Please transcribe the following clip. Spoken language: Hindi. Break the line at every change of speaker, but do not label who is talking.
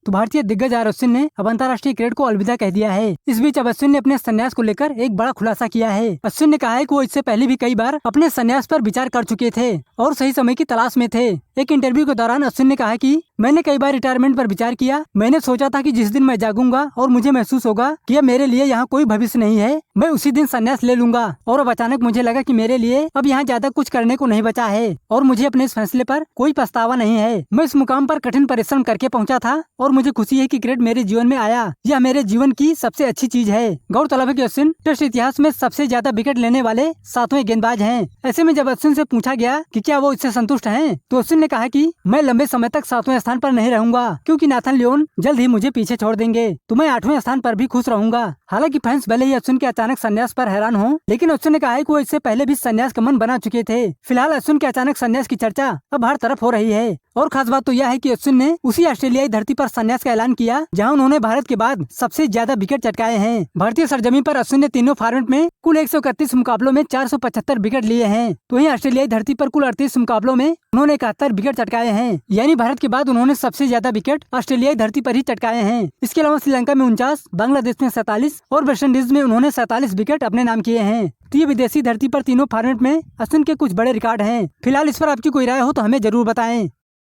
तो भारतीय दिग्गज अश्विन ने अब अंतर्राष्ट्रीय क्रिकेट को अलविदा कह दिया है। इस बीच अब अश्विन ने अपने संन्यास को लेकर एक बड़ा खुलासा किया है। अश्विन ने कहा है कि वो इससे पहले भी कई बार अपने संन्यास पर विचार कर चुके थे और सही समय की तलाश में थे। एक इंटरव्यू के दौरान अश्विन ने कहा कि मैंने कई बार रिटायरमेंट पर विचार किया। मैंने सोचा था कि जिस दिन मैं जागूंगा और मुझे महसूस होगा कि अब मेरे लिए यहाँ कोई भविष्य नहीं है, मैं उसी दिन संन्यास ले लूंगा। और अब अचानक मुझे लगा कि मेरे लिए अब यहाँ ज्यादा कुछ करने को नहीं बचा है और मुझे अपने इस फैसले पर कोई पछतावा नहीं है। मैं इस मुकाम पर कठिन परिश्रम करके पहुँचा था और मुझे खुशी है कि क्रिकेट मेरे जीवन में आया। यह मेरे जीवन की सबसे अच्छी चीज है। गौरतलब है कि अश्विन टेस्ट इतिहास में सबसे ज्यादा विकेट लेने वाले 7वें गेंदबाज हैं। ऐसे में जब अश्विन से पूछा गया कि क्या वो इससे संतुष्ट हैं, तो अश्विन ने कहा कि मैं लंबे समय तक 7वें स्थान पर नहीं रहूंगा क्योंकि नाथन लियोन जल्द ही मुझे पीछे छोड़ देंगे, तो मैं 8वें स्थान पर भी खुश रहूंगा। हालांकि फैंस भले ही अश्विन के अचानक संन्यास पर हैरान हो, लेकिन अश्विन ने कहा है कि वो इससे पहले भी संन्यास का मन बना चुके थे। फिलहाल अश्विन के अचानक संन्यास की चर्चा अब हर तरफ हो रही है और खास बात तो यह है कि अश्विन ने उसी ऑस्ट्रेलियाई धरती पर संन्यास का ऐलान किया जहां उन्होंने भारत के बाद सबसे ज्यादा विकेट चटकाए हैं। भारतीय सरजमीन पर अश्विन ने तीनों फॉर्मेट में कुल 131 मुकाबलों में 475 विकेट लिए हैं, तो वहीं ऑस्ट्रेलियाई धरती पर कुल 38 मुकाबलों में उन्होंने 71 विकेट चटकाए हैं। यानी भारत के बाद उन्होंने सबसे ज्यादा विकेट ऑस्ट्रेलियाई धरती पर ही चटकाए हैं। इसके अलावा श्रीलंका में 49, बांग्लादेश में 47 और वेस्ट इंडीज में उन्होंने 47 विकेट अपने नाम किए हैं। तो ये विदेशी धरती पर तीनों फॉर्मेट में अश्विन के कुछ बड़े रिकॉर्ड हैं। फिलहाल इस पर आपकी कोई राय हो तो हमें जरूर बताएं।